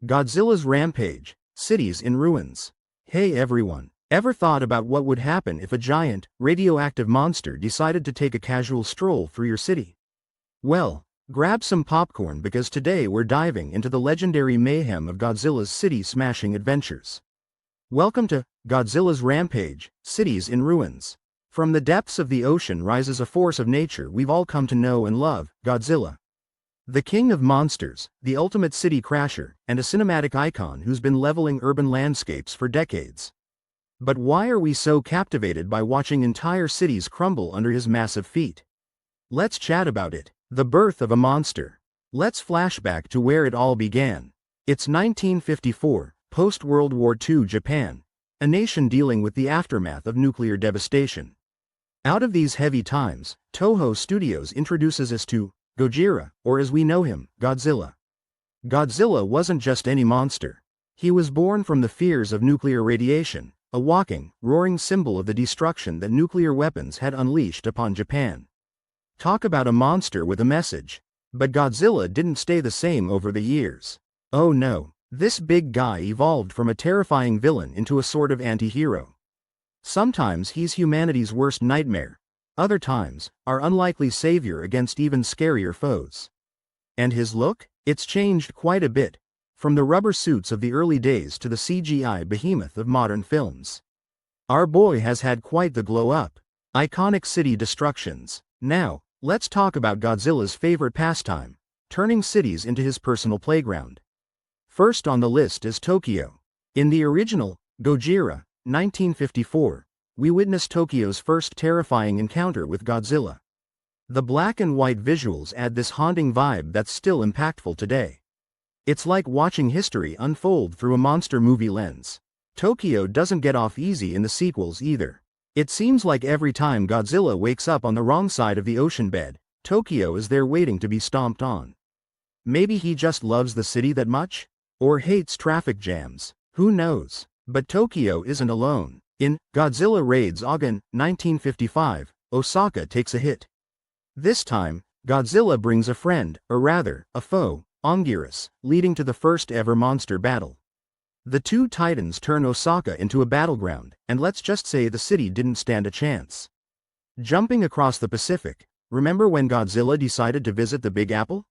Godzilla's rampage, cities in ruins. Hey everyone, ever thought about what would happen if a giant, radioactive monster decided to take a casual stroll through your city? Well, grab some popcorn because today we're diving into the legendary mayhem of Godzilla's city-smashing adventures. Welcome to Godzilla's Rampage, Cities in Ruins. From the depths of the ocean rises a force of nature we've all come to know and love, Godzilla. The king of monsters, the ultimate city crasher, and a cinematic icon who's been leveling urban landscapes for decades. But why are we so captivated by watching entire cities crumble under his massive feet? Let's chat about it. The birth of a monster. Let's flashback to where it all began. It's 1954, post-World War II Japan, a nation dealing with the aftermath of nuclear devastation. Out of these heavy times, Toho Studios introduces us to Gojira, or as we know him, Godzilla. Godzilla wasn't just any monster. He was born from the fears of nuclear radiation, a walking, roaring symbol of the destruction that nuclear weapons had unleashed upon Japan. Talk about a monster with a message. But Godzilla didn't stay the same over the years. Oh no, this big guy evolved from a terrifying villain into a sort of anti-hero. Sometimes he's humanity's worst nightmare. Other times, our unlikely savior against even scarier foes. And his look? It's changed quite a bit. From the rubber suits of the early days to the CGI behemoth of modern films. Our boy has had quite the glow up. Iconic city destructions. Now, let's talk about Godzilla's favorite pastime, turning cities into his personal playground. First on the list is Tokyo. In the original, Gojira, 1954, we witness Tokyo's first terrifying encounter with Godzilla. The black and white visuals add this haunting vibe that's still impactful today. It's like watching history unfold through a monster movie lens. Tokyo doesn't get off easy in the sequels either. It seems like every time Godzilla wakes up on the wrong side of the ocean bed, Tokyo is there waiting to be stomped on. Maybe he just loves the city that much? Or hates traffic jams? Who knows? But Tokyo isn't alone. In Godzilla Raids Ogun, 1955, Osaka takes a hit. This time, Godzilla brings a friend, or rather, a foe, Ongiris, leading to the first ever monster battle. The two titans turn Osaka into a battleground, and let's just say the city didn't stand a chance. Jumping across the Pacific, remember when Godzilla decided to visit the Big Apple?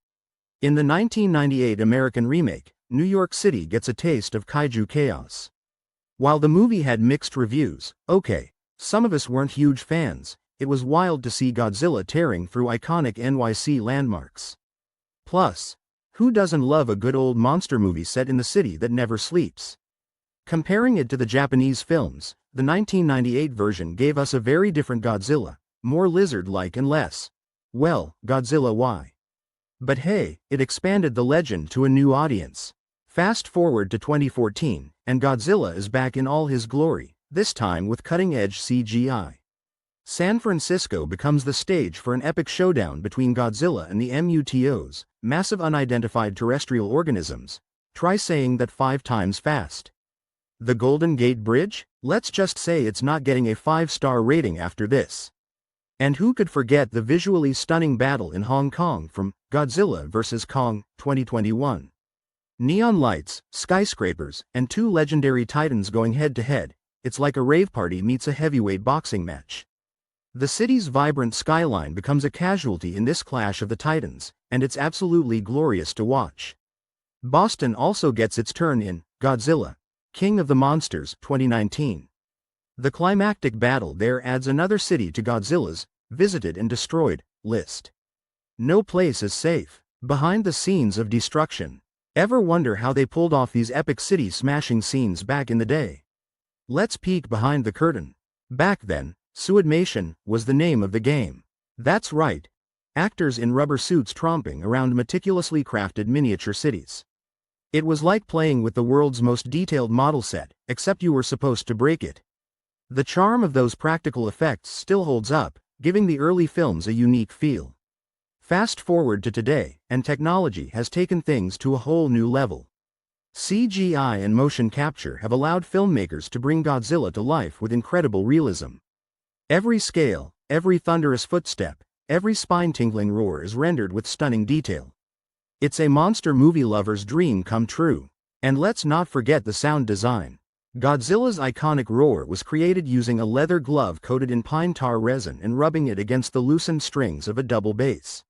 In the 1998 American remake, New York City gets a taste of kaiju chaos. While the movie had mixed reviews, some of us weren't huge fans. It was wild to see Godzilla tearing through iconic NYC landmarks. Plus, who doesn't love a good old monster movie set in the city that never sleeps? Comparing it to the Japanese films, the 1998 version gave us a very different Godzilla, more lizard-like and less, well, Godzilla-y. But hey, it expanded the legend to a new audience. Fast forward to 2014, and Godzilla is back in all his glory, this time with cutting-edge CGI. San Francisco becomes the stage for an epic showdown between Godzilla and the MUTOs, massive unidentified terrestrial organisms. Try saying that 5 times fast. The Golden Gate Bridge? Let's just say it's not getting a 5-star rating after this. And who could forget the visually stunning battle in Hong Kong from Godzilla vs. Kong, 2021. Neon lights, skyscrapers, and 2 legendary titans going head-to-head, it's like a rave party meets a heavyweight boxing match. The city's vibrant skyline becomes a casualty in this clash of the titans, and it's absolutely glorious to watch. Boston also gets its turn in Godzilla, King of the Monsters, 2019. The climactic battle there adds another city to Godzilla's visited and destroyed list. No place is safe. Behind the scenes of destruction. Ever wonder how they pulled off these epic city-smashing scenes back in the day? Let's peek behind the curtain. Back then, suitmation was the name of the game. That's right. Actors in rubber suits tromping around meticulously crafted miniature cities. It was like playing with the world's most detailed model set, except you were supposed to break it. The charm of those practical effects still holds up, giving the early films a unique feel. Fast forward to today, and technology has taken things to a whole new level. CGI and motion capture have allowed filmmakers to bring Godzilla to life with incredible realism. Every scale, every thunderous footstep, every spine-tingling roar is rendered with stunning detail. It's a monster movie lover's dream come true. And let's not forget the sound design. Godzilla's iconic roar was created using a leather glove coated in pine tar resin and rubbing it against the loosened strings of a double bass.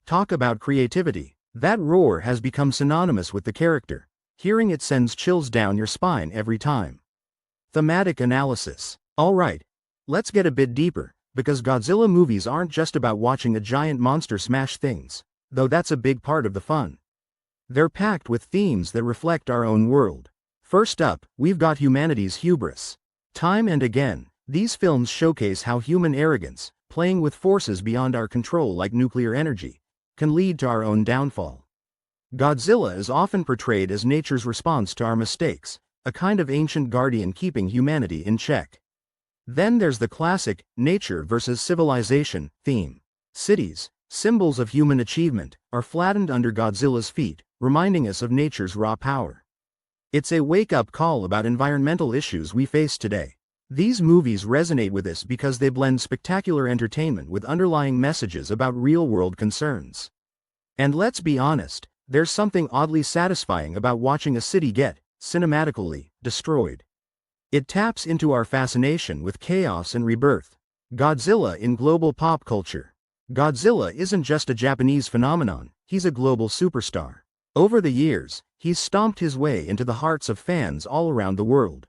Talk about creativity. That roar has become synonymous with the character. Hearing it sends chills down your spine every time. Thematic analysis. Alright, let's get a bit deeper, because Godzilla movies aren't just about watching a giant monster smash things, though that's a big part of the fun. They're packed with themes that reflect our own world. First up, we've got humanity's hubris. Time and again, these films showcase how human arrogance, playing with forces beyond our control like nuclear energy, can lead to our own downfall. Godzilla is often portrayed as nature's response to our mistakes, a kind of ancient guardian keeping humanity in check. Then there's the classic, nature versus civilization, theme. Cities, symbols of human achievement, are flattened under Godzilla's feet, reminding us of nature's raw power. It's a wake-up call about environmental issues we face today. These movies resonate with us because they blend spectacular entertainment with underlying messages about real-world concerns. And let's be honest, there's something oddly satisfying about watching a city get, cinematically, destroyed. It taps into our fascination with chaos and rebirth. Godzilla in global pop culture. Godzilla isn't just a Japanese phenomenon, he's a global superstar. Over the years, he's stomped his way into the hearts of fans all around the world.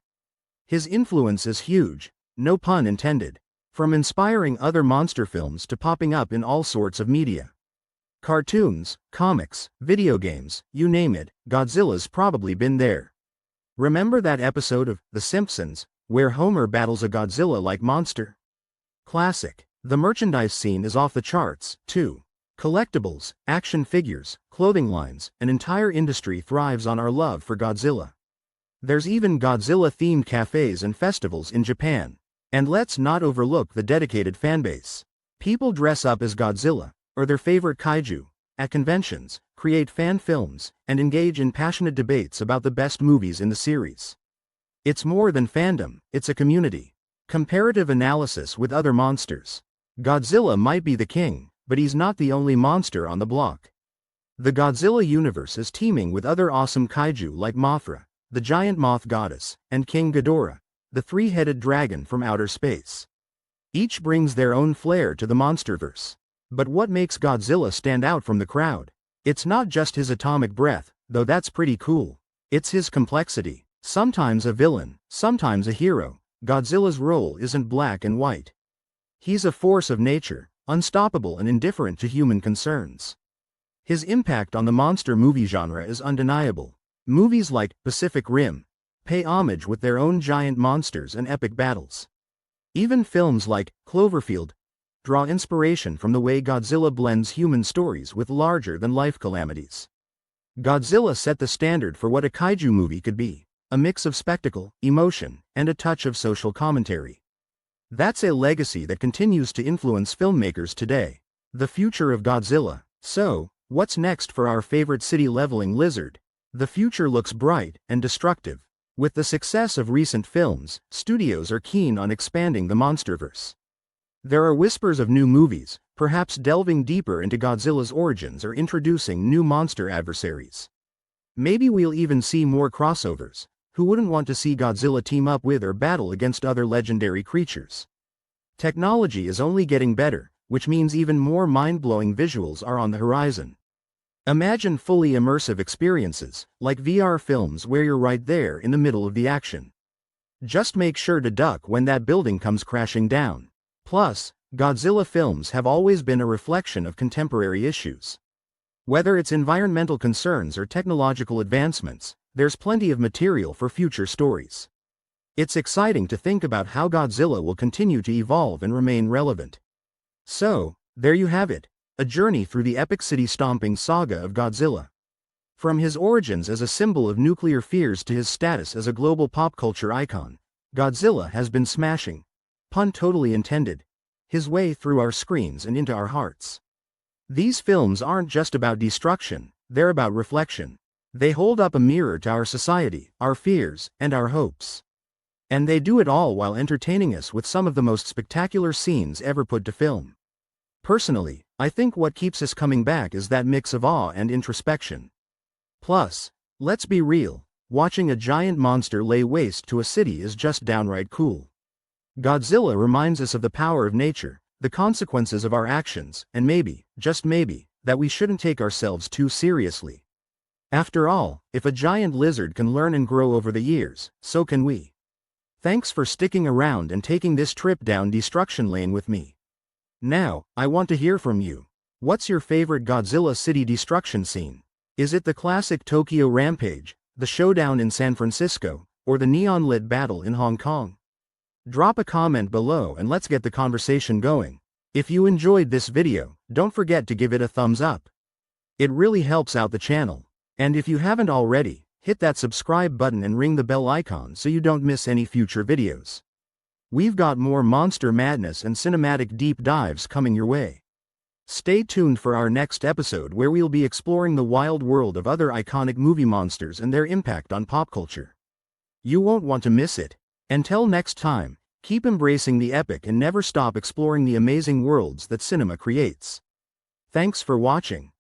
His influence is huge, no pun intended, from inspiring other monster films to popping up in all sorts of media. Cartoons, comics, video games, you name it, Godzilla's probably been there. Remember that episode of The Simpsons, where Homer battles a Godzilla-like monster? Classic. The merchandise scene is off the charts, too. Collectibles, action figures, clothing lines, an entire industry thrives on our love for Godzilla. There's even Godzilla-themed cafes and festivals in Japan. And let's not overlook the dedicated fanbase. People dress up as Godzilla, or their favorite kaiju, at conventions, create fan films, and engage in passionate debates about the best movies in the series. It's more than fandom, it's a community. Comparative analysis with other monsters. Godzilla might be the king, but he's not the only monster on the block. The Godzilla universe is teeming with other awesome kaiju like Mothra, the giant moth goddess, and King Ghidorah, the three-headed dragon from outer space. Each brings their own flair to the monsterverse. But what makes Godzilla stand out from the crowd? It's not just his atomic breath, though that's pretty cool. It's his complexity. Sometimes a villain, sometimes a hero, Godzilla's role isn't black and white. He's a force of nature, unstoppable and indifferent to human concerns. His impact on the monster movie genre is undeniable. Movies like Pacific Rim pay homage with their own giant monsters and epic battles. Even films like Cloverfield draw inspiration from the way Godzilla blends human stories with larger-than-life calamities. Godzilla set the standard for what a kaiju movie could be, a mix of spectacle, emotion, and a touch of social commentary. That's a legacy that continues to influence filmmakers today. The future of Godzilla. So, what's next for our favorite city-leveling lizard? The future looks bright and destructive. With the success of recent films, studios are keen on expanding the monsterverse. There are whispers of new movies, perhaps delving deeper into Godzilla's origins or introducing new monster adversaries. Maybe we'll even see more crossovers. Who wouldn't want to see Godzilla team up with or battle against other legendary creatures? Technology is only getting better, which means even more mind-blowing visuals are on the horizon. Imagine fully immersive experiences, like VR films where you're right there in the middle of the action. Just make sure to duck when that building comes crashing down. Plus, Godzilla films have always been a reflection of contemporary issues. Whether it's environmental concerns or technological advancements, there's plenty of material for future stories. It's exciting to think about how Godzilla will continue to evolve and remain relevant. So, there you have it, a journey through the epic city-stomping saga of Godzilla. From his origins as a symbol of nuclear fears to his status as a global pop culture icon, Godzilla has been smashing, pun totally intended, his way through our screens and into our hearts. These films aren't just about destruction, they're about reflection. They hold up a mirror to our society, our fears, and our hopes. And they do it all while entertaining us with some of the most spectacular scenes ever put to film. Personally, I think what keeps us coming back is that mix of awe and introspection. Plus, let's be real, Watching a giant monster lay waste to a city is just downright cool. Godzilla reminds us of the power of nature, the consequences of our actions, and maybe, just maybe, that we shouldn't take ourselves too seriously. After all, if a giant lizard can learn and grow over the years, so can we. Thanks for sticking around and taking this trip down Destruction Lane with me. Now, I want to hear from you. What's your favorite Godzilla city destruction scene? Is it the classic Tokyo rampage, the showdown in San Francisco, or the neon-lit battle in Hong Kong? Drop a comment below and let's get the conversation going. If you enjoyed this video, don't forget to give it a thumbs up. It really helps out the channel. And if you haven't already, hit that subscribe button and ring the bell icon so you don't miss any future videos. We've got more monster madness and cinematic deep dives coming your way. Stay tuned for our next episode where we'll be exploring the wild world of other iconic movie monsters and their impact on pop culture. You won't want to miss it. Until next time, keep embracing the epic and never stop exploring the amazing worlds that cinema creates. Thanks for watching.